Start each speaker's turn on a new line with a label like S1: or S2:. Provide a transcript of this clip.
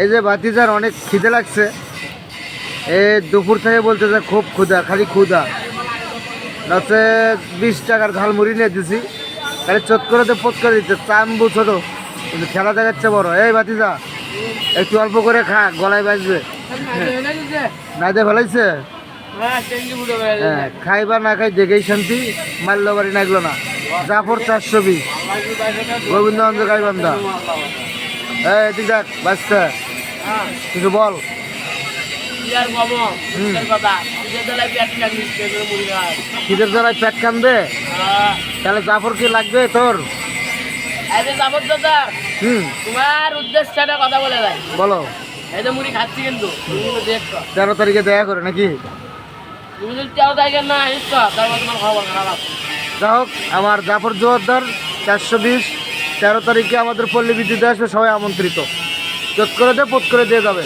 S1: এই যে ভাতিজার অনেক খিদে লাগছে, এ দুপুর থেকে বলতে যে খুব ক্ষুধা, খালি ক্ষুধা। হচ্ছে 20 টাকার ঝালমুড়ি নিয়ে দিছি, খালি চট করে তো পট করে দিচ্ছে, চাম্বু ছোটো কিন্তু খেলা দেখাচ্ছে বড়। এই ভাতিজা একটু অল্প করে খা, গলায় বাজবে। না দিয়ে ফেলাইছে। হ্যাঁ, খাইবা না খাই দেখেই শান্তি, মাল্য বাড়ি নাগলো না। জাফর 420, গোবিন্দগঞ্জ গাইবান্ধা। এই তুই দেখ বাঁচতে কিছু বল। খিদের জ্বালায় পেট কান্দে, তাহলে জাফর কি লাগবে তোর?
S2: তোমার উদ্দেশ্যে একটা কথা বলে দেয়,
S1: বলো।
S2: এই যে মুড়ি খাচ্ছি কিন্তু
S1: 13 তারিখে দেখা করে নাকি?
S2: তুমি যদি 13 তারিখে না আসিস তারপর তোমার খবর খারাপ।
S1: যা হোক, আমার জাফর জোয়ারদার 420 13 তারিখে আমাদের পল্লী বিদ্যুতে আসবে, সবাই আমন্ত্রিত। চট করে দিয়ে পট করে দিয়ে যাবে।